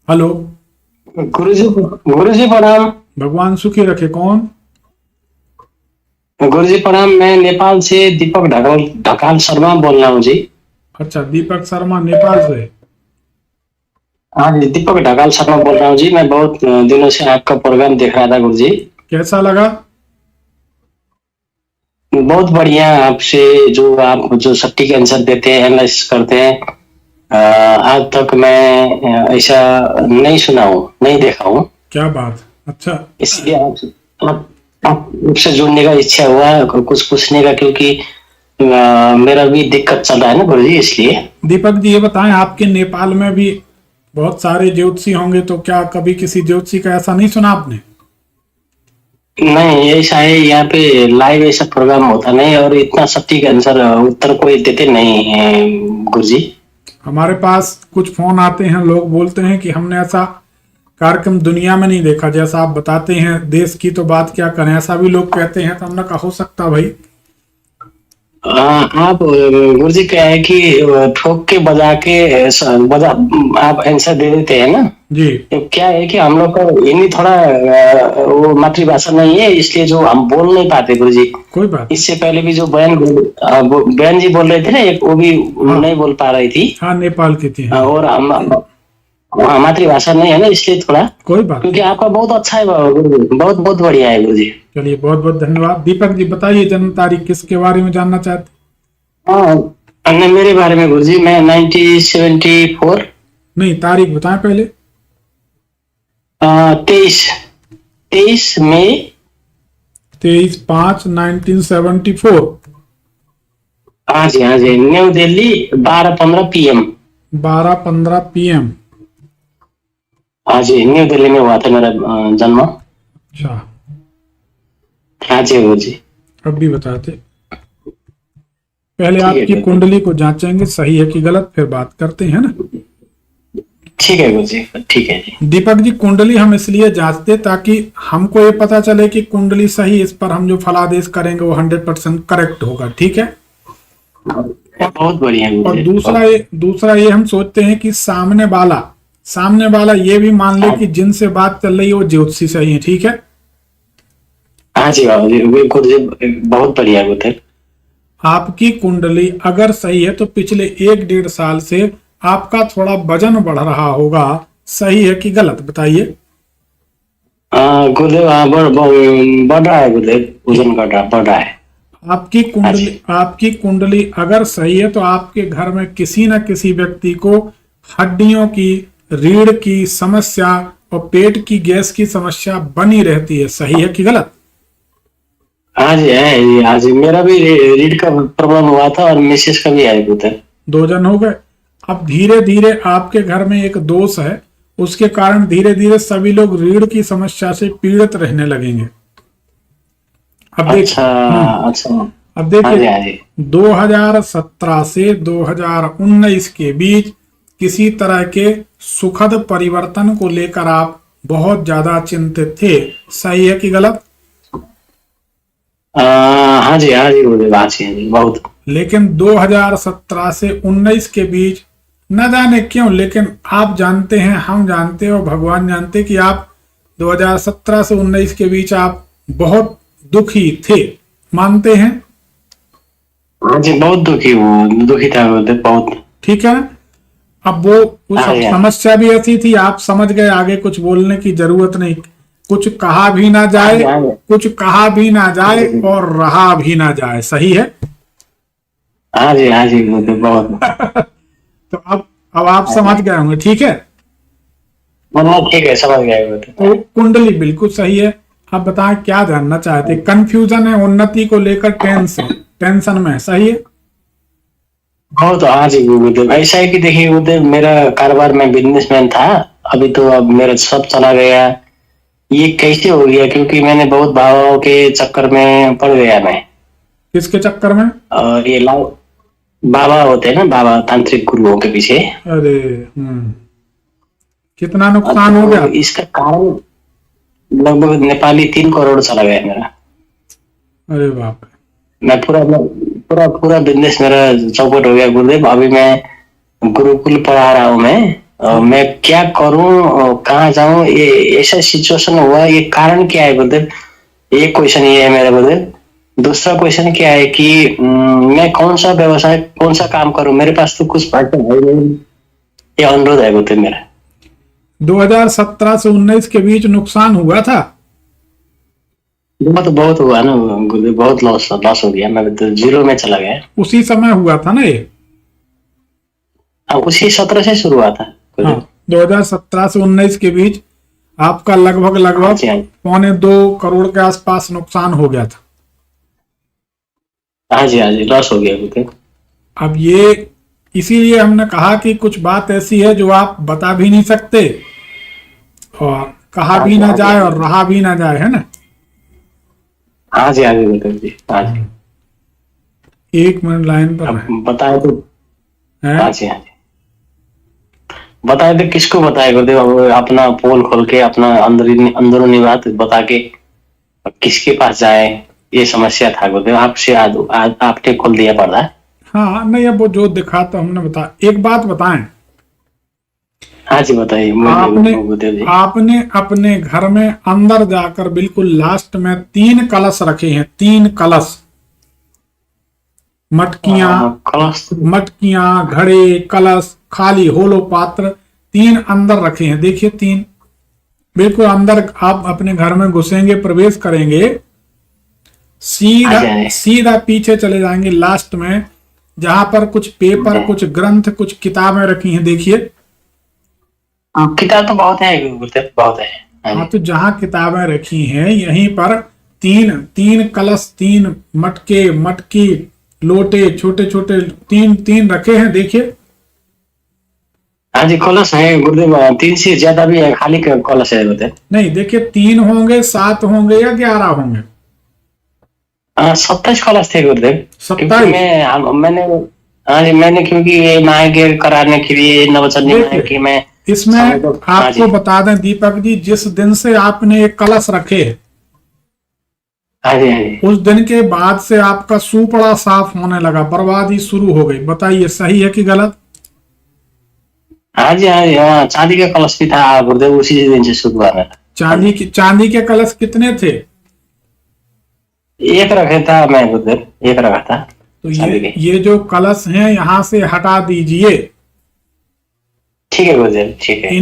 Hello. गुरुजी। गुरुजी प्रणाम। भगवान सुखी रखे। कौन? गुरुजी प्रणाम। मैं नेपाल से दीपक ढकाल ढकाल शर्मा बोल रहा हूँ जी। अच्छा, दीपक शर्मा नेपाल से। हाँ जी, दीपक ढकाल शर्मा बोल रहा हूँ जी। मैं बहुत दिनों से आपका प्रोग्राम देख रहा था गुरुजी। कैसा लगा? बहुत बढ़िया। आपसे जो आप जो सटीक आंसर देते हैं, एनालिसिस करते हैं, आज तक मैं ऐसा नहीं सुना हूँ, नहीं देखा हूँ। क्या बात। अच्छा। इसलिए आप आपसे जुड़ने का इच्छा हुआ, कुछ पूछने का, क्योंकि मेरा भी दिक्कत चल रहा है ना गुरुजी, इसलिए। दीपक जी, ये बताएं, आपके नेपाल में भी बहुत सारे ज्योतिषी होंगे, तो क्या कभी किसी ज्योतिषी का ऐसा नहीं सुना आपने? नहीं, ऐसा है यहाँ पे लाइव ऐसा प्रोग्राम होता नहीं, और इतना सटीक आंसर उत्तर कोई देते नहीं है गुरुजी। हमारे पास कुछ फोन आते हैं, लोग बोलते हैं कि हमने ऐसा कार्यक्रम दुनिया में नहीं देखा जैसा आप बताते हैं। देश की तो बात क्या करें, ऐसा भी लोग कहते हैं। तो हमने कहा हो सकता भाई। आप गुरुजी क्या है कि ठोक के बजा के बजा आप आंसर दे देते हैं ना। जी। तो क्या है कि हम लोग का हिंदी थोड़ा वो मातृभाषा नहीं है, इसलिए जो हम बोल नहीं पाते गुरुजी। कोई बात नहीं। इससे पहले भी जो बहन जी बोल रहे थे ना, एक वो भी हाँ। नहीं बोल पा रही थी। हाँ, नेपाल की थी, हाँ। और हम मातृभाषा नहीं है ना, इसलिए थोड़ा। कोई बात क्योंकि नहीं। आपका बहुत अच्छा है गुरुजी, बहुत बहुत बढ़िया है गुरुजी। चलिए, बहुत बहुत धन्यवाद। दीपक जी बताइए, जन्म तारीख किसके बारे में जानना चाहते? हाँ, अन्य मेरे बारे में गुरुजी, मैं 1974। नहीं, तारीख बताएं पहले। 23 23 मई। 23/5/1974। हाँ जी, हाँ जी, न्यू दिल्ली, 12:15 PM। 12:15 PM। हाँ जी, न्यू दिल्ली में हुआ था मेरा जन्म। अच्छा। हाँ जी गुरुजी। अब भी बताते। पहले ठीक है आपकी गुरुजी। कुंडली को जांचेंगे, सही है कि गलत, फिर बात करते हैं ना। ठीक है गुरुजी, ठीक है जी। दीपक जी, कुंडली हम इसलिए जांचते ताकि हमको ये पता चले कि कुंडली सही, इस पर हम जो फलादेश करेंगे वो 100% करेक्ट होगा। ठीक है। बहुत बढ़िया और गुरुजी, बहुत। दूसरा ये हम सोचते हैं कि सामने वाला ये भी मान ले हाँ कि जिनसे बात चल रही है वो ज्योतिषी सही है। ठीक है। हाँ जी बाबू जी, गुरुजी बहुत बढ़िया गुरुजी। आपकी कुंडली अगर सही है तो पिछले 1-1.5 साल से आपका थोड़ा वजन बढ़ रहा होगा। सही है कि गलत, बताइए। गुरुदेव, हाँ, बढ़ रहा है गुरुदेव, वजन बढ़ रहा है। आपकी हाँ जी। कुंडली अगर सही है तो आपके घर में किसी न किसी व्यक्ति को हड्डियों की, रीढ़ की समस्या और पेट की गैस की समस्या बनी रहती है। सही है कि गलत? हाँ जी, है जी, हाँ जी, मेरा भी रीढ़ का प्रॉब्लम हुआ था, और मिसेस का भी है गुरुदेव। 2 जन हो गए। अब धीरे धीरे आपके घर में एक दोष है, उसके कारण धीरे धीरे सभी लोग रीढ़ की समस्या से पीड़ित रहने लगेंगे। अब देखिए। अच्छा। हम्म। अच्छा। अब हाँ जी, देखिए, हाँ जी। 2017 से 2019 के बीच किसी तरह के सुखद परिवर्तन को लेकर आप बहुत ज्यादा चिंतित थे। सही है कि गलत? हाँ जी, हाँ जी गुरुदेव, हाँ जी, हाँ जी, बहुत। लेकिन 2017 से 19 के बीच न जाने क्यों, लेकिन आप जानते हैं, हम जानते हैं और भगवान जानते हैं कि आप 2017 से 19 के बीच आप बहुत दुखी थे। मानते हैं? हाँ जी, बहुत दुखी था गुरुदेव, बहुत। ठीक है ना? अब वो उस हाँ जी, हाँ जी, समस्या भी ऐसी थी, आप समझ गए, आगे कुछ बोलने की जरूरत नहीं। कुछ कहा भी ना हाँ जाए, जी, हाँ जी, कुछ कहा भी ना हाँ जाए जी, और रहा भी ना जाए। सही है। हाँ जी, हाँ जी गुरुदेव, बहुत। तो अब आप हाँ समझ जी, गए होंगे। ठीक है। मतलब ठीक है, समझ गया गुरुदेव। तो कुंडली बिल्कुल सही है। आप बताएं क्या जानना चाहते? कंफ्यूजन है, उन्नति को लेकर टेंशन में है। सही है। बहुत। हाँ जी गुरुदेव, ऐसा है कि देखिए गुरुदेव, मेरा कारोबार में बिजनेसमैन था। अभी तो अब मेरा सब चला गया। ये कैसे हो गया? क्योंकि मैंने बहुत बाबाओं के चक्कर में पड़ गया मैं। किसके चक्कर में? और ये लाओ, बाबा होते हैं ना, बाबा तांत्रिक गुरुओं के पीछे। अरे। कितना नुकसान हो तो गया? इसका कारण लगभग नेपाली 3 करोड़ चला गया मेरा। अरे बाप रे। मैं पूरा पूरा पूरा बिजनेस मेरा चौपट हो गया गुरुदेव। अभी मैं गुरुकुल पढ़ा रहा हूँ मैं। मैं क्या करूं, कहाँ जाऊं, ये ऐसा सिचुएशन हुआ, ये कारण क्या है बोलते। एक क्वेश्चन ये है मेरा बोलते। दूसरा क्वेश्चन क्या है कि मैं कौन सा व्यवसाय, कौन सा काम करूं, मेरे पास तो कुछ पैसा है नहीं। ये अनुरोध है बोलते मेरा। 2017 से 19 के बीच नुकसान हुआ था। बहुत हुआ ना गुरुदेव, बहुत लॉस लॉस हो गया, मैं तो जीरो में चला गया। उसी समय हुआ था ना ये। हाँ, उसी 17 से शुरू हुआ था हाँ, गुरुदेव। 2017 से 19 के बीच आपका लगभग हाँ जी, हाँ जी। 1.25 करोड़ के आसपास नुकसान हो गया था। हाँ जी, हाँ जी, लॉस हो गया गुरुदेव। अब ये इसीलिए हमने कहा कि कुछ बात ऐसी है जो आप बता भी नहीं सकते और कहा भी ना जाए और रहा भी ना जाए, है ना। हाँ जी, हाँ जी गुरुदेव जी, हाँ जी। 1 मिनट लाइन पर रहे। बताए तो। हैं? हाँ जी, हाँ जी। बताए तो किसको बताए गुरुदेव, अब अपना पोल खोल के अपना अंदरूनी बात बता के किसके पास जाए, ये समस्या था गुरुदेव। आपसे आज आपने खोल दिया पर्दा। हाँ नहीं, अब वो जो दिखा तो हमने बता। एक बात बताएं, हाँ जी, बताइए गुरुदेव जी। आपने अपने घर में अंदर जाकर बिल्कुल लास्ट में 3 कलश रखे हैं, 3 कलश, कलश। मटकियां, घड़े, कलश, खाली होलो पात्र, 3 अंदर रखे हैं। देखिए 3 बिल्कुल अंदर। आप अपने घर में घुसेंगे, प्रवेश करेंगे, सीधा सीधा पीछे चले जाएंगे लास्ट में, जहां पर कुछ पेपर, कुछ ग्रंथ, कुछ किताबें रखी हैं। देखिए किताब तो बहुत है गुरुदेव, बहुत है। हाँ, तो जहां किताबें रखी हैं यहीं पर 3 कलश, 3 मटके, मटकी, लोटे, छोटे छोटे 3 रखे हैं। देखिए हाँ जी, कलश है गुरुदेव, 3 से ज्यादा भी है, खाली कलश है गुरुदेव। नहीं, देखिए 3 होंगे, 7 होंगे या 11 होंगे। 27 कलश थे गुरुदेव। 27? मैंने। हाँ जी, मैंने क्योंकि ये मायके कराने के लिए नवचंडी देखिए, मायके में इसमें हाँ जी, आपको बता दें दीपक जी, जिस दिन से आपने एक कलश रखे, हाँ जी, हाँ जी, उस दिन के बाद से आपका सूपड़ा साफ होने लगा, बर्बादी शुरू हो गई। बताइए सही है कि गलत। हाँ जी, हाँ जी। हाँ, चांदी का कलश भी था गुरुदेव, उसी दिन से शुरू हुआ था। चांदी के कलश कितने थे? एक रखा था मैं गुरुदेव, एक रखा था। तो ये जो कलश हैं यहाँ से हटा दीजिए। ठीक है गुरुदेव, ठीक है।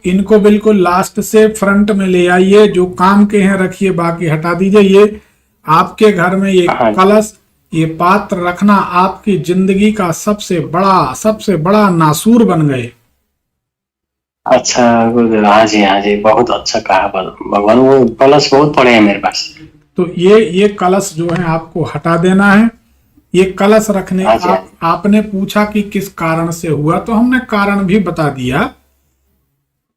इनको बिल्कुल लास्ट से फ्रंट में ले आइए, जो काम के हैं रखिए, बाकी हटा दीजिए। ये आपके घर में ये कलश, ये पात्र रखना आपकी जिंदगी का सबसे बड़ा नासूर बन गए। अच्छा गुरुदेव, हाँ जी, हाँ जी, बहुत अच्छा कहा भगवान। वो कलश बहुत पड़े हैं मेरे पास। तो ये कलश जो है आपको हटा देना है। ये कलश रखने आपने पूछा कि किस कारण से हुआ, तो हमने कारण भी बता दिया।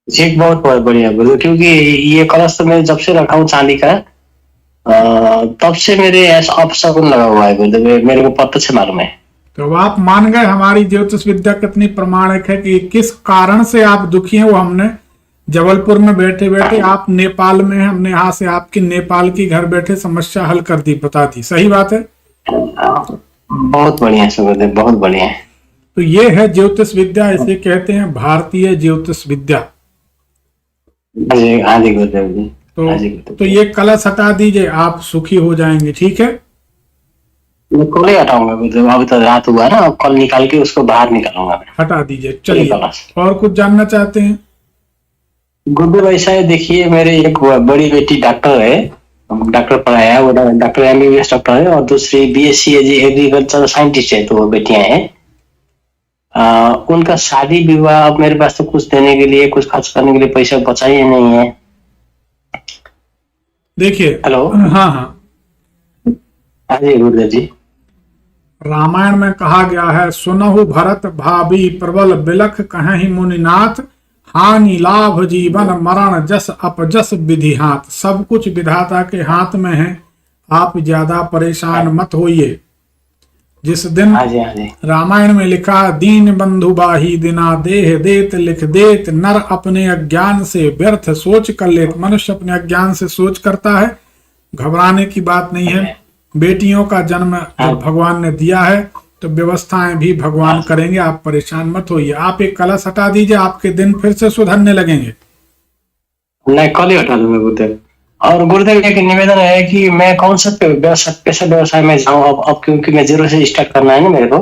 जी, बहुत बहुत बढ़िया गुरुदेव, क्योंकि ये कलश तो मैं जब से रखा हूँ चांदी का, तब से मेरे ऐसा अपशगुन लगा हुआ है गुरुदेव, मेरे को पता से मालूम है। तो आप मान गए हमारी ज्योतिष विद्या कितनी प्रमाणिक है कि किस कारण से आप दुखी हैं। वो हमने जबलपुर में बैठे बैठे, आप नेपाल में हैं, हमने यहाँ से आपकी नेपाल की घर बैठे समस्या हल कर दी, बता दी। सही बात है। बहुत बढ़िया गुरुदेव, बहुत बढ़िया। तो ये है ज्योतिष विद्या, इसे कहते हैं भारतीय ज्योतिष विद्या। हाँ जी गुरुदेव जी। तो ये कलश हटा दीजिए, आप सुखी हो जाएंगे। ठीक है, मैं कल ही हटाऊंगा गुरुदेव, अभी तो रात हुआ ना, कल निकाल के उसको बाहर निकालूंगा। हटा दीजिए। चलिए, और कुछ जानना चाहते हैं गुरुदेव? ऐसा है, देखिए मेरे एक बड़ी बेटी डॉक्टर है, डॉक्टर पढ़ाया है, वो डॉक्टर MBBS डॉक्टर है, और दूसरी BSc एग्रीकल्चर साइंटिस्ट है, तो वो बेटियां हैं। उनका शादी विवाह, अब मेरे पास तो कुछ देने के लिए, कुछ खर्च करने के लिए पैसा बचा ही नहीं है। देखिए, हेलो, हाँ हाँ जी गुरुदेव जी। रामायण में कहा गया है, सुनहु भरत भाभी प्रबल बिलख कहीं मुनिनाथ, हानि लाभ जीवन मरण जस अपजस विधि हाथ। सब कुछ विधाता के हाथ में है, आप ज्यादा परेशान मत होइए। जिस दिन रामायण में लिखा, दीन बंधु बाही दिना देह देत लिख देत, नर अपने अज्ञान से व्यर्थ सोच कर लेत। मनुष्य अपने अज्ञान से सोच करता है, घबराने की बात नहीं है। बेटियों का जन्म जब भगवान ने दिया है तो व्यवस्थाएं भी भगवान करेंगे, आप परेशान मत होइए। आप एक कलश हटा दीजिए, आपके दिन फिर से सुधरने लगेंगे। नहीं, कल ही हटा दूंगा गुरुदेव। और गुरुदेव एक निवेदन है कि मैं कौन सा कैसे व्यवसाय में जाऊं अब क्योंकि मैं जीरो से स्टार्ट करना है ना मेरे को।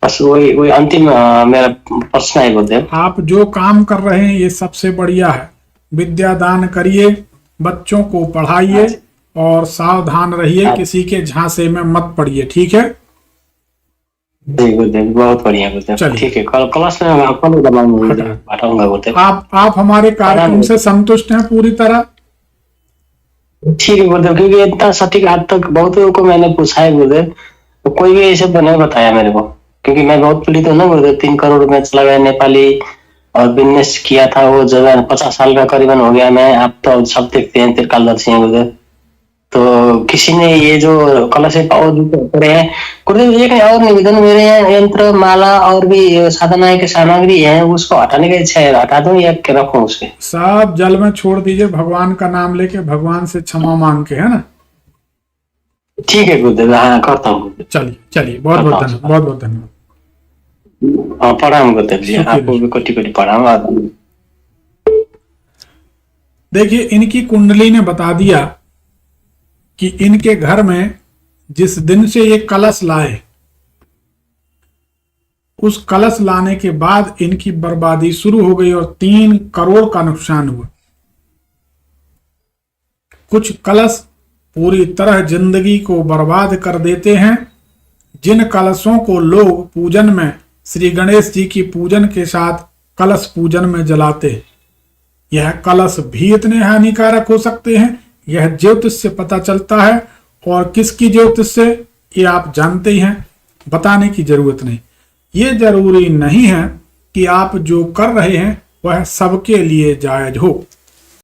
बस वही वही अंतिम मेरा प्रश्न है गुरुदेव। आप जो काम कर रहे हैं ये सबसे बढ़िया है। विद्या दान करिए, बच्चों को पढ़ाइए और सावधान रहिए, किसी के झांसे में मत पड़िए, ठीक है? जी गुरुदेव, बहुत बढ़िया गुरुदेव। चलिए। ठीक है, कल क्लास में मैं आपको बताऊंगा गुरुदेव। आप हमारे कार्यक्रम से संतुष्ट हैं पूरी तरह? ठीक है गुरुदेव, क्योंकि इतना सटीक आज तक बहुत लोगों को मैंने पूछा है गुरुदेव, तो कोई भी ऐसे नहीं बताया मेरे को। क्योंकि मैं बहुत पीड़ित हूँ ना गुरुदेव, 3 करोड़ में चला गया नेपाली और बिजनेस किया था वो जगह 50 साल का करीबन हो गया। मैं आप तो सब देखते हैं, त्रिकालदर्शी हैं गुरुदेव। तो किसी ने ये जो कलश पड़े हैं गुरुदेव, एक और निवेदन, मेरे यहाँ यंत्र माला और भी साधना की सामग्री है, उसको हटाने की इच्छा है, हटा दूं या रखूं उसे? सब जल में छोड़ दीजिए, भगवान का नाम लेके भगवान से क्षमा मांग के, है ना? ठीक है गुरुदेव, हाँ करता हूँ। चलिए चलिए, बहुत बहुत धन्यवाद, बहुत बहुत धन्यवाद। प्रणाम गुरुदेव जी, आपको भी कोटि कोटि प्रणाम। देखिए, इनकी कुंडली ने बता दिया कि इनके घर में जिस दिन से ये कलश लाए, उस कलश लाने के बाद इनकी बर्बादी शुरू हो गई और 3 करोड़ का नुकसान हुआ। कुछ कलश पूरी तरह जिंदगी को बर्बाद कर देते हैं। जिन कलशों को लोग पूजन में श्री गणेश जी की पूजन के साथ कलश पूजन में जलाते, यह कलश भी इतने हानिकारक हो सकते हैं। यह ज्योतिष से पता चलता है, और किसकी ज्योतिष से ये आप जानते ही हैं, बताने की जरूरत नहीं। ये जरूरी नहीं है कि आप जो कर रहे हैं वह सबके लिए जायज हो।